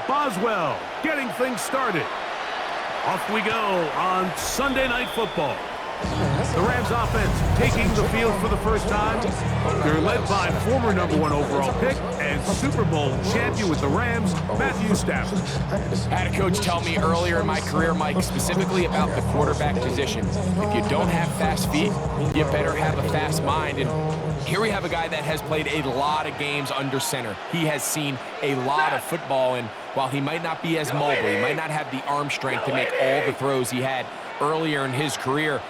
Boswell getting things started. Off we go on Sunday Night Football. The Rams offense taking the field for the first time. They're led by former #1 overall pick and Super Bowl champion with the Rams, Matthew Stafford. I had a coach tell me earlier in my career, Mike, specifically about the quarterback position. If you don't have fast feet, you better have a fast mind. And here we have a guy that has played a lot of games under center. He has seen a lot of football, and while he might not be as mobile, he might not have the arm strength to make all the throws he had earlier in his career,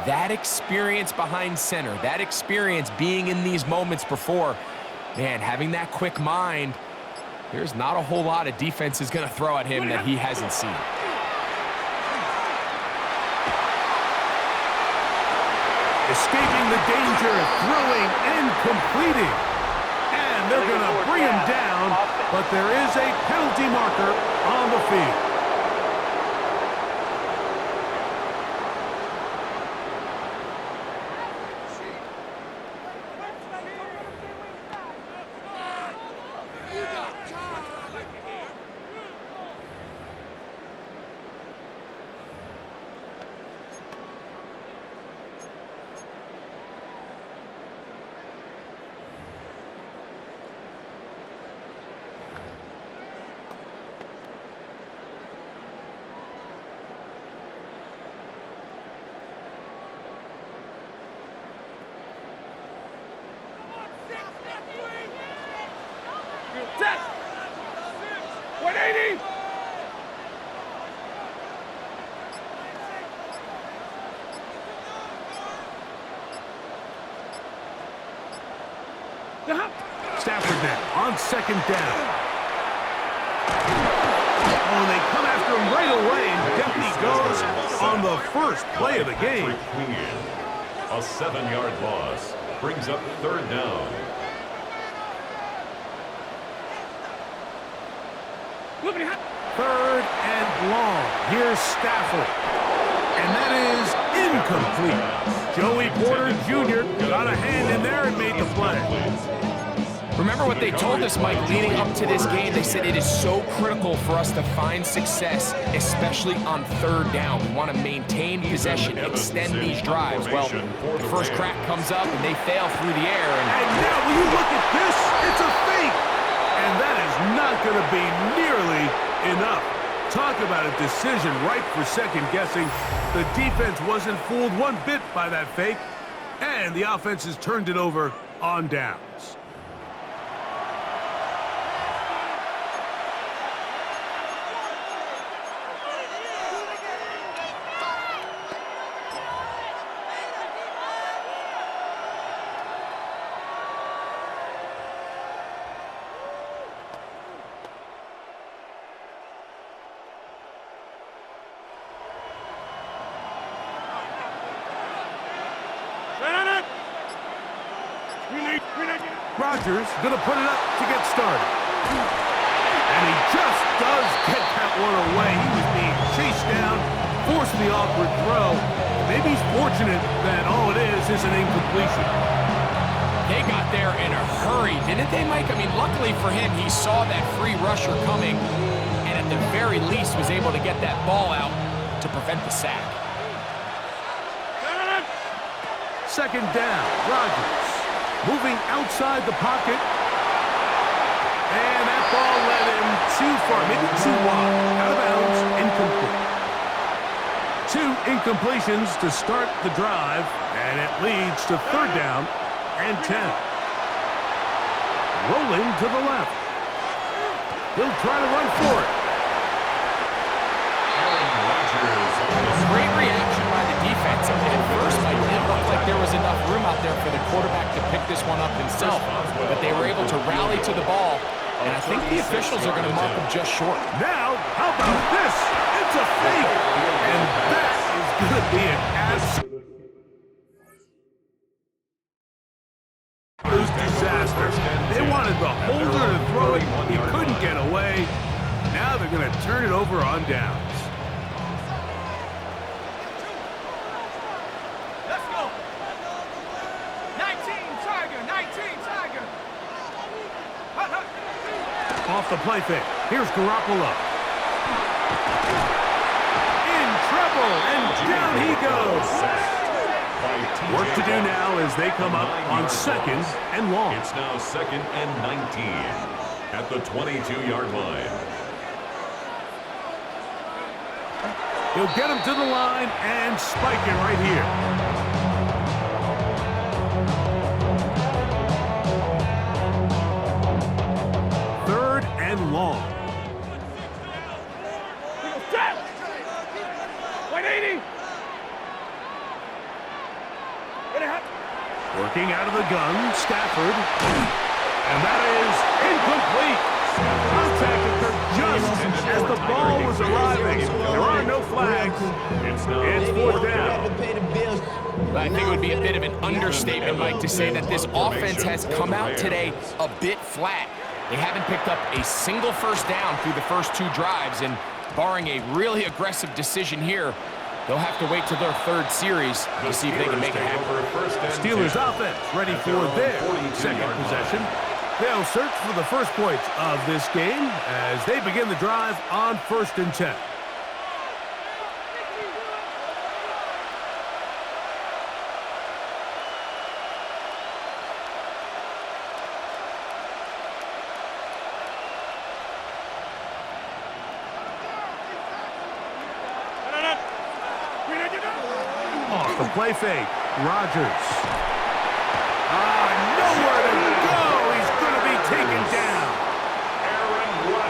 that experience behind center, that experience being in these moments before, man, having that quick mind, there's not a whole lot of defense is going to throw at him that he hasn't seen. Escaping the danger, throwing and completing. And they're going to bring him down, but there is a penalty marker on the field. Set. 180. Stafford now on second down. Oh, they come after him right away, and down he goes on the first play of the game. A 7-yard loss brings up third down. Third and long. Here's Stafford. And that is incomplete. Joey Porter Jr. got a hand in there and made the play. Remember what they told us, Mike, leading up to this game? They said it is so critical for us to find success, especially on third down. We want to maintain possession, extend these drives. Well, the first crack comes up, and they fail through the air. And now, will you look at this? It's a fake. And that is not going to be nearly enough. Talk about a decision ripe for second guessing. The defense wasn't fooled one bit by that fake, and the offense has turned it over on downs. Rodgers going to put it up to get started. And he just does get that one away. He was being chased down, forced the awkward throw. Maybe he's fortunate that all it is an incompletion. They got there in a hurry, didn't they, Mike? I mean, luckily for him, he saw that free rusher coming, and at the very least was able to get that ball out to prevent the sack. Second down, Rodgers. Moving outside the pocket. And that ball led him too far, maybe too wide. Out of bounds, incomplete. 2 incompletions to start the drive, and it leads to third down and 10. Rolling to the left. He'll try to run for it. Great reaction by the defense. At first, Mike, it didn't look like there was enough room out there for the quarterback to pick this one up himself, but they were able to rally to the ball, and I think the officials are going to mark him just short. Now, how about this? It's a fake, and that is going to be an absolute disaster. They wanted the holder to throw it. He couldn't get away. Now they're going to turn it over on downs. Off the play fake. Here's Garoppolo. In trouble, and down he goes. Work to do now as they come up on 2nd and long. It's now 2nd and 19 at the 22-yard line. He'll get him to the line and spike it right here. Third and long. 180. Working out of the gun, Stafford. And that is incomplete. Contact occurred just as the ball was arriving. There are no flags. It's 4th down. I think it would be a bit of an understatement, Mike, to say that this offense has come out today a bit flat. They haven't picked up a single first down through the first 2 drives, and barring a really aggressive decision here, they'll have to wait till their 3rd series to see if they can make it happen. Steelers offense ready for their 2nd possession. They'll search for the first points of this game as they begin the drive on 1st and 10. Off the play fake, Rodgers. Nowhere to go. He's going to be taken down.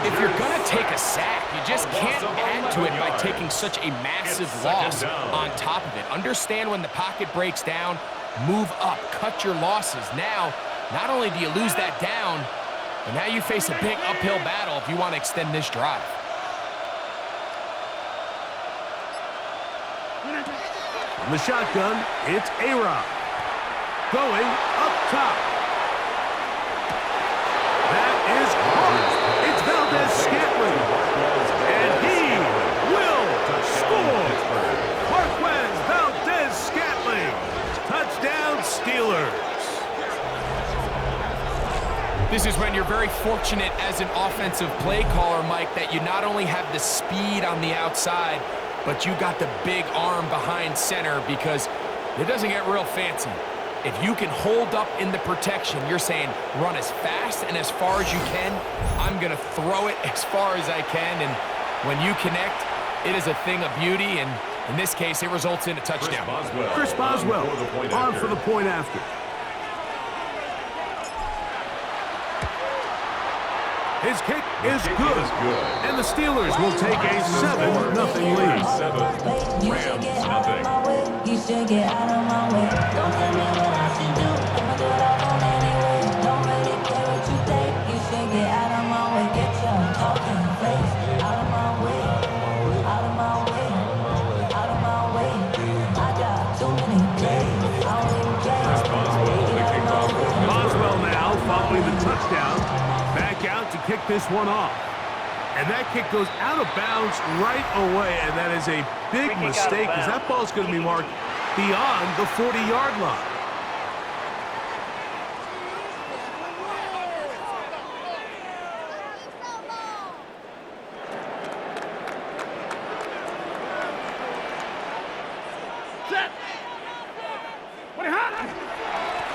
If you're going to take a sack, you just can't add to it by taking such a massive loss on top of it. Understand when the pocket breaks down, move up, cut your losses. Now, not only do you lose that down, but now you face a big uphill battle if you want to extend this drive. From the shotgun, it's A-Rod. Going up top. That is caught. It's Valdez-Scantling. And he will score. Marquez Valdez-Scantling. Touchdown, Steelers. This is when you're very fortunate as an offensive play caller, Mike, that you not only have the speed on the outside, but you got the big arm behind center, because it doesn't get real fancy. If you can hold up in the protection, you're saying run as fast and as far as you can. I'm going to throw it as far as I can, and when you connect, it is a thing of beauty, and in this case, it results in a touchdown. Chris Boswell on for the point after. His kick is good, and the Steelers will take a 7-0 lead. 7, Rams, nothing. You should get out of my way. Don't tell me what I should do. I'ma do what I want anyway. Don't really care what you think. You should get out of my way. Get your talking face out of my way. Out of my way. Out of my way. I got too many plays. I don't even play. Boswell now following the touchdown. Back out to kick this one off. And that kick goes out of bounds right away, and that is a big mistake because that ball's going to be marked beyond the 40-yard line.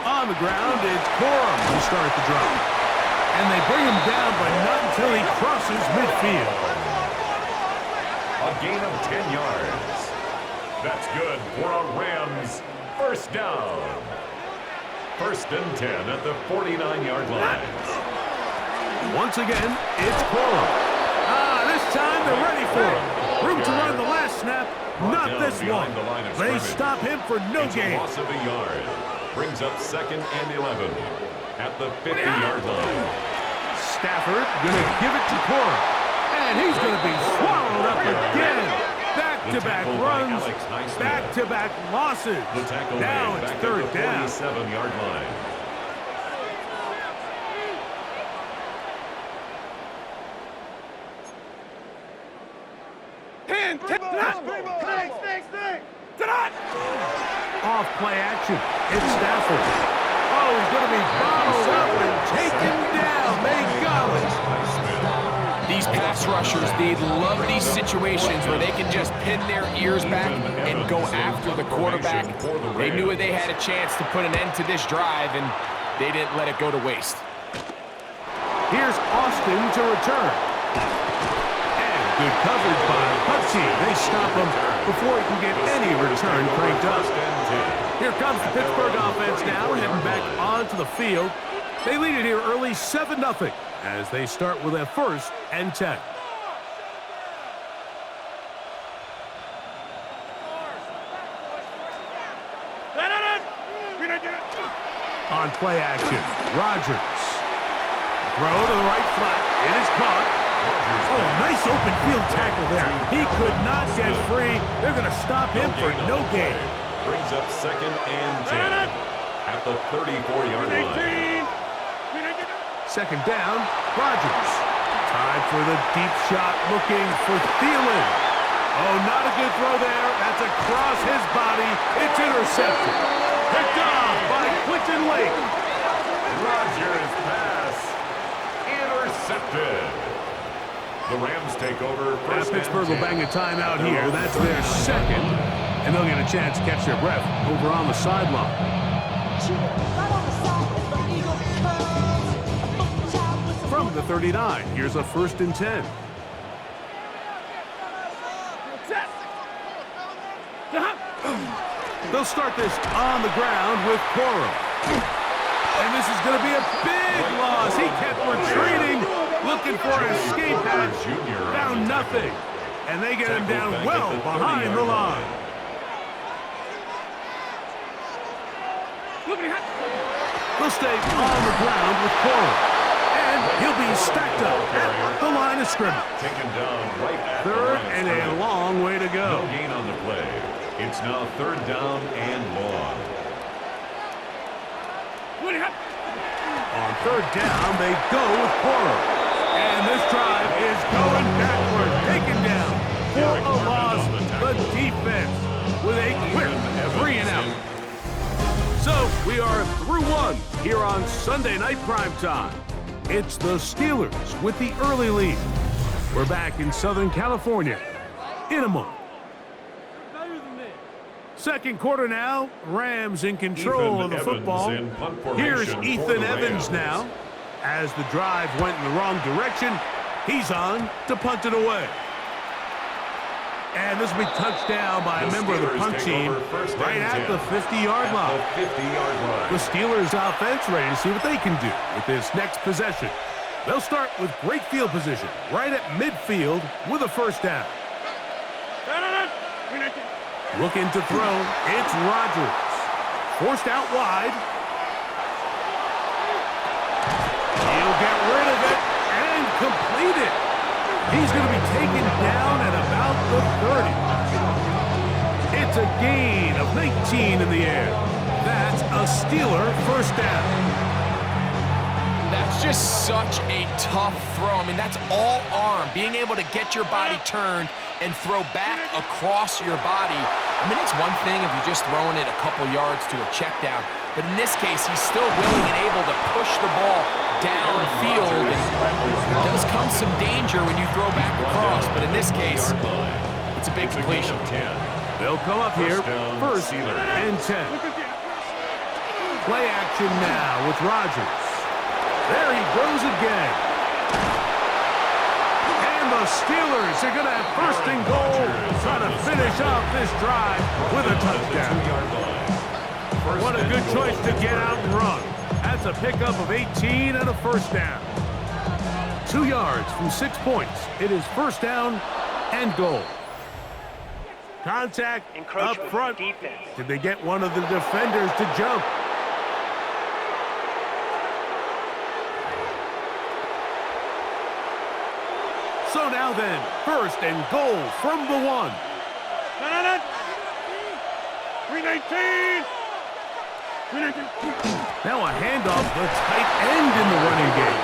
On the ground, it's Corum to start the drive. And they bring him down, but not until he crosses midfield. A gain of 10 yards. That's good for a Rams first down. 1st and 10 at the 49-yard line. Once again, it's Corum. This time they're ready for him. Room to run the last snap, not this one. They stop him for no gain. Loss of a yard. Brings up 2nd and 11 at the 50-yard line. Stafford gonna give it to Corum, and he's gonna be swallowed up again. Back-to-back runs, back-to-back losses. Now it's 3rd down. 47-yard line. Off play action. It's Stafford. Oh, he's going to be bottled up and taken down. they got it. These pass rushers, they love these situations where they can just pin their ears back and go after the quarterback. They knew they had a chance to put an end to this drive, and they didn't let it go to waste. Here's Austin to return. And good coverage by the punt team. They stop him before he can get any return cranked up. Here comes the Pittsburgh offense now, heading back onto the field. They lead it here early 7-0 as they start with a 1st and 10. On play action, Rodgers. Throw to the right flat. It is caught. Oh, nice open field tackle there. He could not get free. They're going to stop him for no gain. Brings up 2nd and 10 at the 34-yard line. 2nd down, Rodgers. Time for the deep shot, looking for Thielen. Oh, not a good throw there. That's across his body. It's intercepted. Picked off by Quinton Lake. Rodgers pass intercepted. The Rams take over. Now Pittsburgh will bang a timeout here. That's their 2nd. And they'll get a chance to catch their breath over on the sideline. From the 39, here's a 1st and 10. They'll start this on the ground with Coro. And this is going to be a big loss. He kept retreating, looking for an escape hatch. Found nothing. And they get him down well behind the line. They'll stay on the ground with Coro. And he'll be stacked up at the line of scrimmage. Taken down right at 3rd and a long way to go. No gain on the play. It's now 3rd down and long. On 3rd down, they go with Coro. And this drive is going backward. Taken down for a loss. The defense with a quick 3 and out. So we are through 1 here on Sunday Night Primetime. It's the Steelers with the early lead. We're back in Southern California in a moment. 2nd quarter now, Rams in control of the football. Here's Ethan Evans now. As the drive went in the wrong direction, he's on to punt it away. And this will be touched down by a member of the punt team right at the 50-yard line. The Steelers offense ready to see what they can do with this next possession. They'll start with great field position right at midfield with a 1st down. Looking to throw, it's Rodgers. Forced out wide. He'll get rid of it and complete it. He's going to be taken down at about the 30. It's a gain of 19 in the air. That's a Steeler 1st down. That's just such a tough throw. I mean, that's all arm. Being able to get your body turned and throw back across your body. I mean, it's one thing if you're just throwing it a couple yards to a check down, but in this case, he's still willing and able to push the ball downfield. And there does come some danger when you throw back across, but in this case, it's a big completion. They'll come up here, 1st and 10. Play action now with Rodgers. There he goes again. And the Steelers are going to have 1st and goal, trying to finish off this drive with a touchdown. What a good choice to get out and run. That's a pickup of 18 and a 1st down. 2 yards from 6 points. It is 1st down and goal. Contact up front. Did they get one of the defenders to jump? So now then, 1st and goal from the 1. 319. Now a handoff to the tight end in the running game.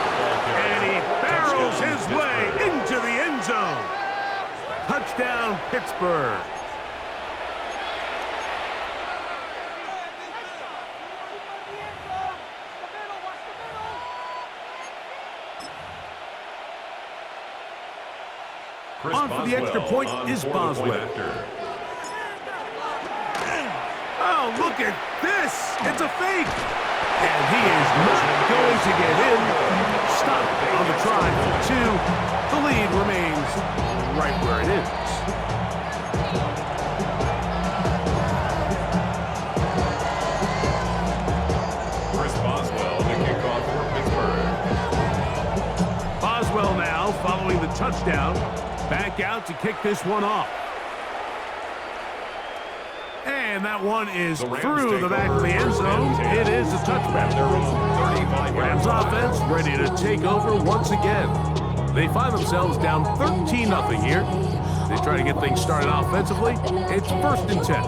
And he barrels his way into the end zone. Touchdown, Pittsburgh. On for the extra point is Boswell. Oh, look at this. It's a fake. And he is not going to get in. Stop on the try for 2. The lead remains right where it is. Chris Boswell, the kickoff for Pittsburgh. Boswell now following the touchdown. Back out to kick this one off. And that one is through the back of the end zone. It is a touchback. Rams offense ready to take over once again. They find themselves down 13-0 here. They try to get things started offensively. It's 1st and 10.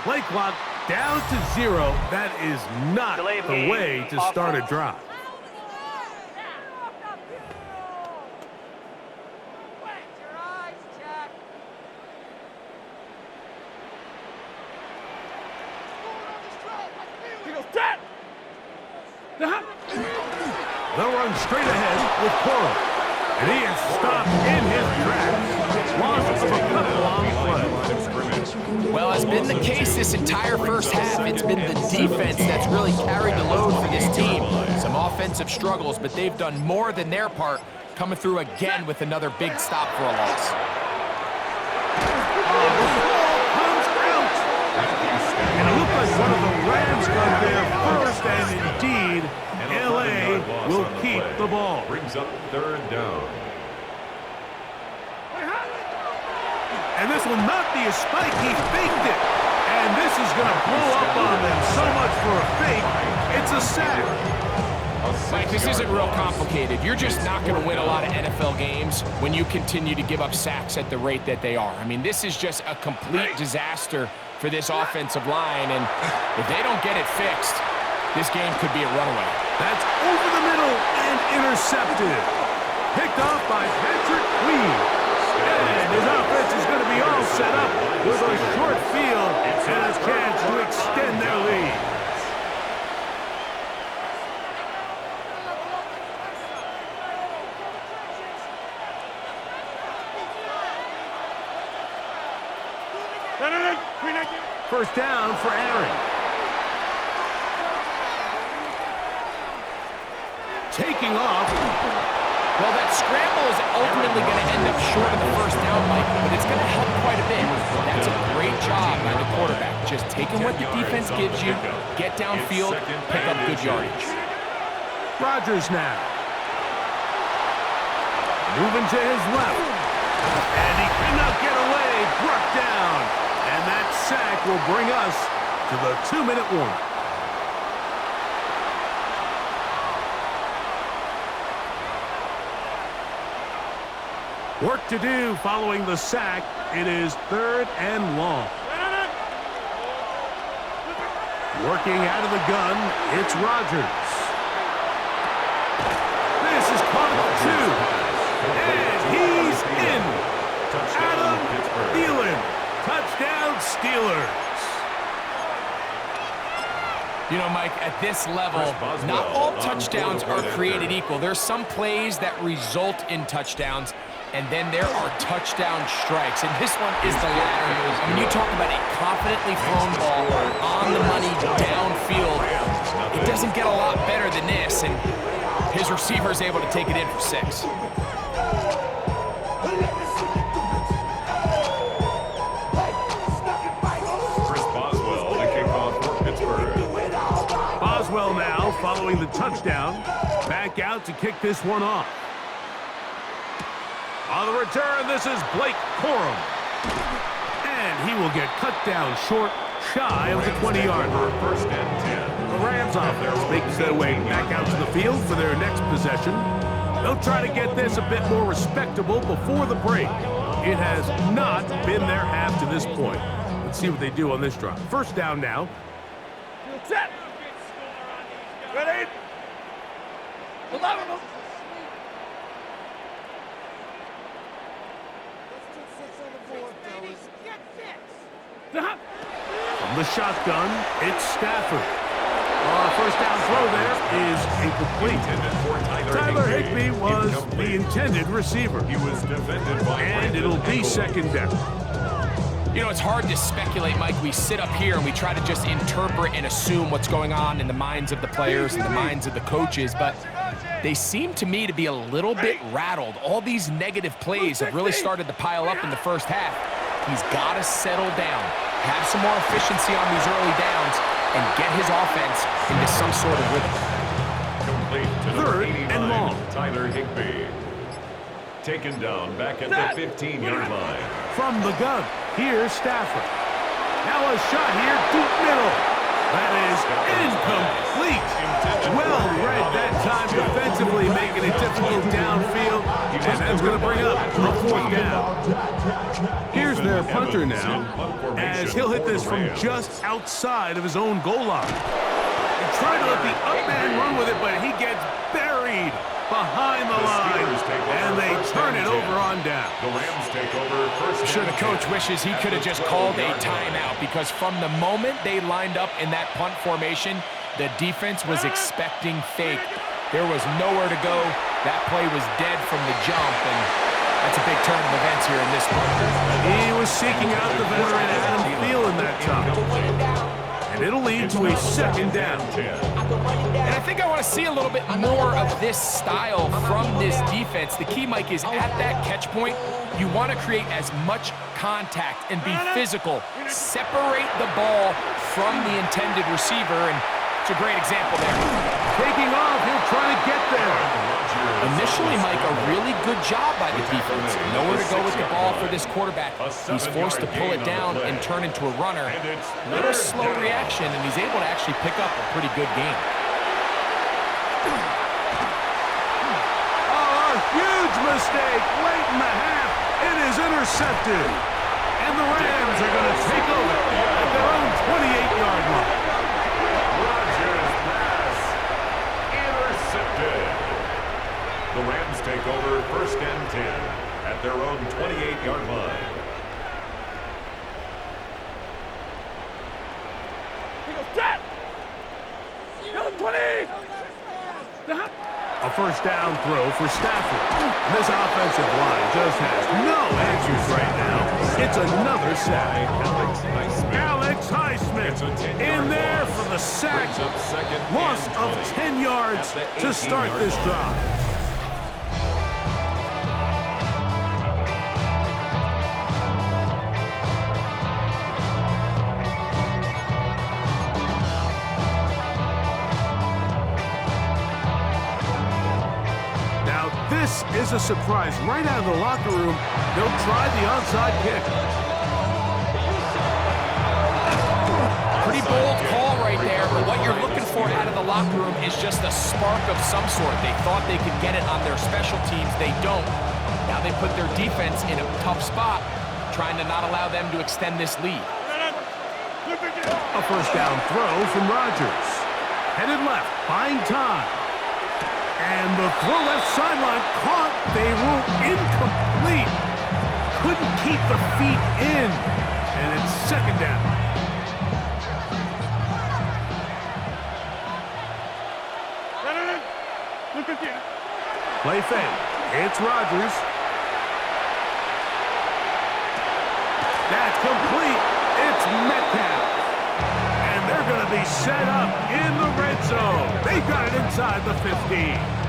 Play clock down to 0. That is not the way to start a drive. They'll run straight ahead with Corum. And he is stopped in his tracks. Loss of a couple on the play. Well, it's been the case this entire first half. It's been the defense that's really carried the load for this team. Some offensive struggles, but they've done more than their part, coming through again with another big stop for a loss. And it looked like one of the Rams got there first, and indeed, L.A. will keep the ball. Brings up 3rd down. And this will not be a spike. He faked it. And this is going to blow up on them so much for a fake. It's a sack. Mike, this isn't real complicated. You're just not going to win a lot of NFL games when you continue to give up sacks at the rate that they are. I mean, this is just a complete disaster for this offensive line, and if they don't get it fixed, this game could be a runaway. That's over the middle and intercepted. Picked off by Patrick Queen. And his offense is going to be all set up with a short field and a chance to extend their lead. First down for Aaron. Taking off. Well, that scramble is ultimately going to end up short of the first down, Mike, but it's going to help quite a bit. That's a great job by the quarterback. Just taking what the defense gives you, get downfield, pick up good yardage. Rodgers now. Moving to his left. And he cannot get away. Brought down. And that sack will bring us to the 2-minute warning. Work to do following the sack. It is 3rd and long. Working out of the gun, it's Rodgers. This is caught 2. And he's in. Adam Thielen. Touchdown, Steelers. You know, Mike, at this level, not all touchdowns are created equal. There's some plays that result in touchdowns, and then there are touchdown strikes, and this one is the latter. I mean, you talk about a confidently thrown ball on the money downfield. It doesn't get a lot better than this, and his receiver is able to take it in for 6. Boswell now following the touchdown. Back out to kick this one off. On the return, this is Blake Corum. And he will get cut down short, shy of the 20-yard line. 1st and 10. The Rams offense makes their way back out to the field for their next possession. They'll try to get this a bit more respectable before the break. It has not been their half to this point. Let's see what they do on this drive. First down now. Set. Ready? 11. From the shotgun, it's Stafford. First down throw there is incomplete. Tyler Higbee was the intended receiver. He was defended by And it'll be second down. You know, it's hard to speculate, Mike. We sit up here and we try to just interpret and assume what's going on in the minds of the players and the minds of the coaches, but they seem to me to be a little bit rattled. All these negative plays have really started to pile up in the first half. He's got to settle down, have some more efficiency on these early downs, and get his offense into some sort of rhythm. Complete to Third number 89, and long. Tyler Higbee. Taken down back at the 15-yard line. From the gun, here's Stafford. Now a shot here, deep middle. That is incomplete. Well read that time defensively, making it difficult downfield. And that's going to bring up a fourth down. Here's their punter now, as he'll hit this from just outside of his own goal line. He tried to let the up man run with it, but he gets buried behind the line, and they turn it over on down. The Rams take over first. I'm sure the coach wishes he could have just called a timeout, because from the moment they lined up in that punt formation, the defense was expecting fake. There was nowhere to go. That play was dead from the jump, and that's a big turn of events here in this one. He was seeking out the veteran Adam Thielen that time. And it'll lead to a second down. And I think I want to see a little bit more of this style from this defense. The key, Mike, is at that catch point, you want to create as much contact and be physical. Separate the ball from the intended receiver, and it's a great example there. Taking off, he'll try to get there. Initially, Mike, a really good job by the defense. Nowhere to go with the ball for this quarterback. He's forced to pull it down and turn into a runner. Little slow reaction, and he's able to actually pick up a pretty good game. Oh, a huge mistake late in the half. It is intercepted. And the Rams are going to take over at their own 28-yard line. Rodgers pass intercepted. The Rams take over first and 10 at their own 28-yard line. A first down throw for Stafford. This offensive line just has no answers right now. It's another sack. Alex Highsmith in there for the sack. Loss of 10 yards to start this drive. This is a surprise. Right out of the locker room, they'll try the onside kick. Pretty bold call right there, but what you're looking for out of the locker room is just a spark of some sort. They thought they could get it on their special teams. They don't. Now they put their defense in a tough spot, trying to not allow them to extend this lead. A first down throw from Rodgers. Headed left, buying time. And the throw left sideline caught. They rule incomplete. Couldn't keep the feet in. And it's second down. Play fake. It's Rodgers. That's complete. It's Metcalf. And they're going to be set up in the red zone. They've got it inside the 15.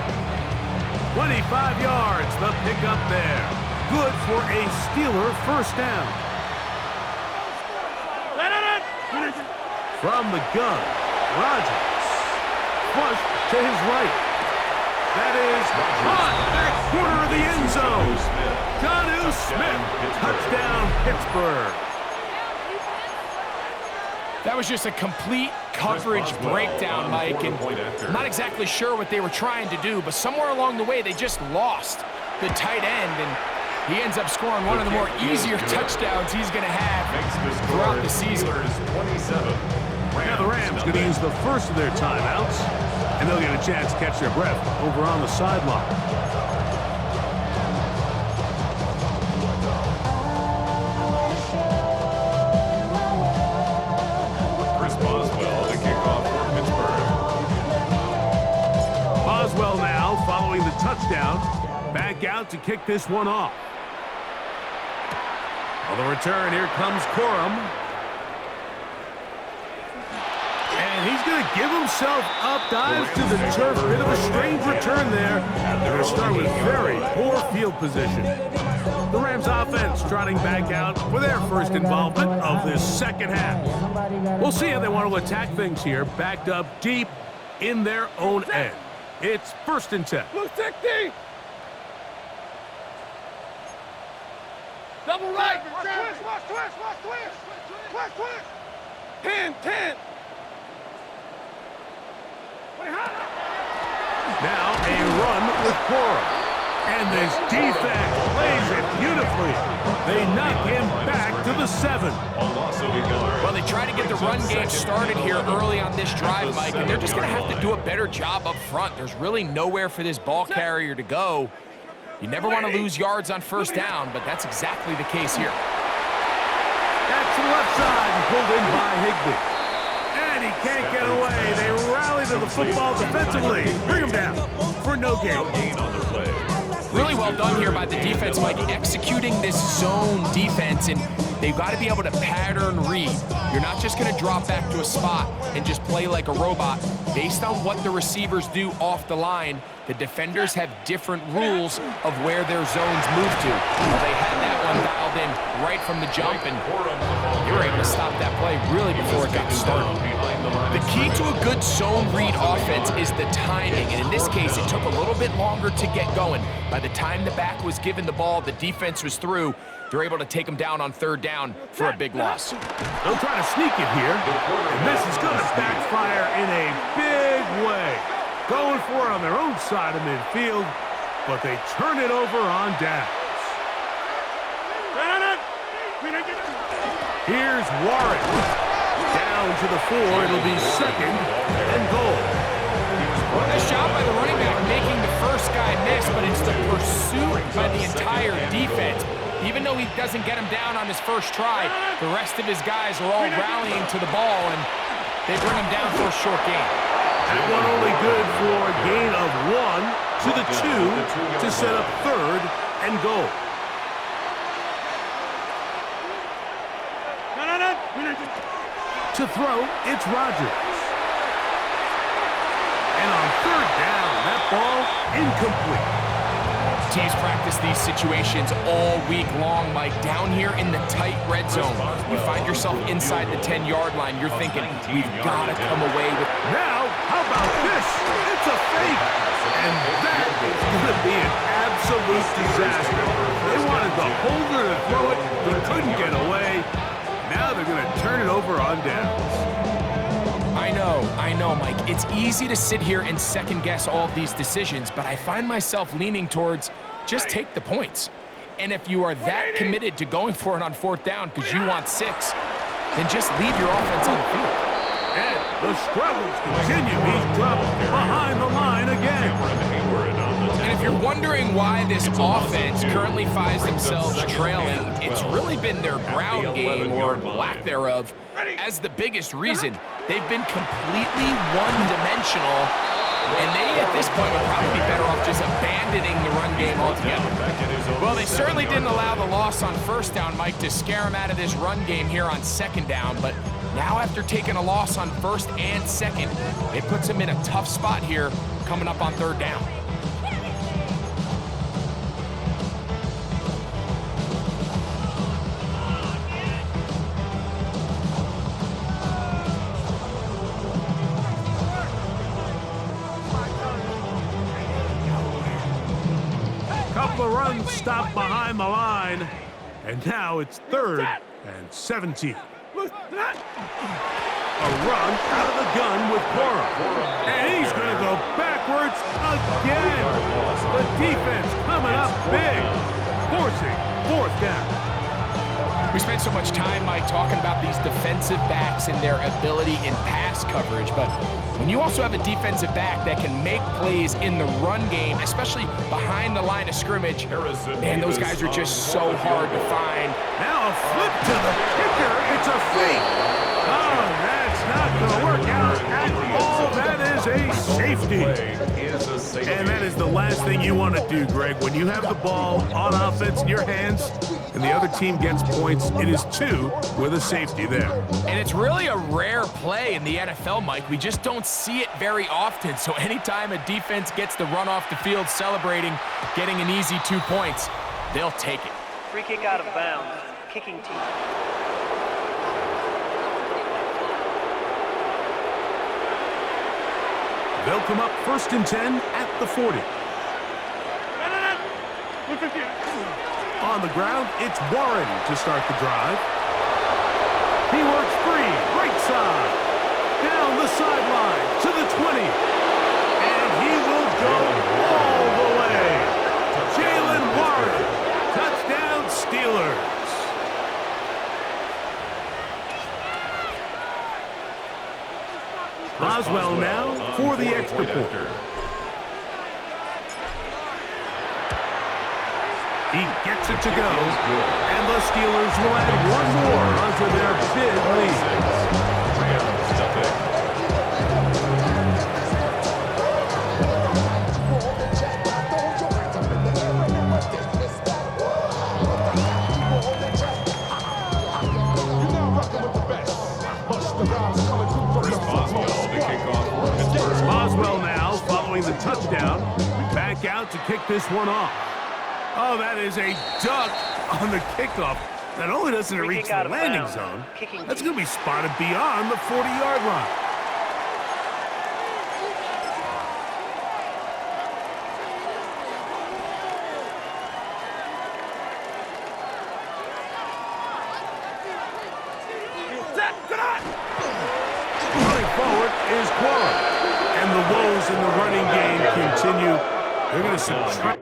25 yards, the pickup there. Good for a Steeler first down. From the gun, Rodgers. Flush to his right. That is caught back corner of the end zone. Jonnu Smith, touchdown Pittsburgh. That was just a complete coverage breakdown, Mike, and I'm not exactly sure what they were trying to do, but somewhere along the way, they just lost the tight end, and He ends up scoring one of the more easier touchdowns he's going to have throughout the season. 27. Now the Rams going to use the first of their timeouts, and they'll get a chance to catch their breath over on the sideline. Chris Boswell to kick off for Pittsburgh. Boswell now following the touchdown, back out to kick this one off. On the return, here comes Corum. And he's going to give himself up, dives to the turf. Bit of a strange return there. They're going to start with very poor field position. The Rams offense trotting back out for their first involvement of this second half. We'll see how they want to attack things here, backed up deep in their own end. It's 1st and 10. Blue 60. Double right. Watch twist, watch twist, watch twist. Twist, twist. 10, 10. Now a run with Corum. And this defense plays it beautifully. They knock him back to the 7. Well, they try to get the run game started here early on this drive, Mike, and they're just going to have to do a better job up front. There's really nowhere for this ball carrier to go. You never want to lose yards on 1st down, but that's exactly the case here. That's to the left side and pulled in by Higbee. And he can't get away. They rally to the football defensively. Bring him down for no gain. Really well done here by the defense, Mike, executing this zone defense, and they've got to be able to pattern read. You're not just going to drop back to a spot and just play like a robot. Based on what the receivers do off the line, the defenders have different rules of where their zones move to. Well, they had that one dialed in right from the jump, and they were able to stop that play really before it got started. The key to a good zone read offense is the timing, and in this case, it took a little bit longer to get going. By the time the back was given the ball, the defense was through. They're able to take him down on 3rd down for a big loss. They'll try to sneak it here, and this is going to backfire in a big way. Going for it on their own side of midfield, but they turn it over on downs. Here's Warren. Down to the 4. It'll be 2nd and goal. Nice job by the running back making the first guy miss, but it's the pursuit by the entire defense. Even though he doesn't get him down on his first try, the rest of his guys are all rallying to the ball, and they bring him down for a short gain. That one only good for a gain of 1 to the 2 to set up 3rd and goal. To throw, it's Rodgers. And on 3rd down, that ball incomplete. Teams practice these situations all week long, Mike. Down here in the tight red zone, you find yourself inside the 10-yard line. You're thinking, we've got to come away with... Now, how about this? It's a fake. And that is going to be an absolute disaster. They wanted the holder to throw it. He couldn't get away. Now they're going to turn it over on downs. I know, Mike. It's easy to sit here and second-guess all of these decisions, but I find myself leaning towards just take the points. And if you are that committed to going for it on 4th down because you want 6, then just leave your offense on the field. And the struggles continue. He's dropped behind the line again. And if you're wondering why this offense currently finds themselves trailing, it's really been their ground game, or lack thereof, as the biggest reason. They've been completely one-dimensional, and they, at this point, would probably be better off just abandoning the run game altogether. Well, they certainly didn't allow the loss on 1st down, Mike, to scare them out of this run game here on 2nd down, but now after taking a loss on 1st and 2nd, it puts them in a tough spot here coming up on 3rd down. Couple of runs stopped behind the line, and now it's 3rd and 17. A run out of the gun with Corum. And he's going to go backwards again. The defense coming up big. forcing fourth down. We spent so much time, Mike, talking about these defensive backs and their ability in pass coverage, but when you also have a defensive back that can make plays in the run game, especially behind the line of scrimmage, man, those guys are just so hard to find. Now a flip to the kicker. It's a fake. Oh, that's not going to work out at all. That is a safety. And that is the last thing you want to do, Greg. When you have the ball on offense in your hands and the other team gets points, it is 2 with a safety there. And it's really a rare play in the NFL, Mike. We just don't see it very often. So anytime a defense gets the run off the field celebrating, getting an easy 2 points, they'll take it. Free kick out of bounds. Kicking team. They'll come up 1st and 10 at the 40. On the ground, it's Warren to start the drive. He works free, right side. Down the sideline to the 20. And he will go all the way. Jalen Warren, touchdown Steelers. Boswell now for the extra point. He gets it to go, and the Steelers will add one more onto their big lead. Boswell now following the touchdown, back out to kick this one off. Oh, that is a duck on the kickoff. Not only doesn't it reach the landing zone, that's going to be spotted beyond the 40-yard line. Running forward is Quorum. And the woes in the running game continue. They're going to subtract.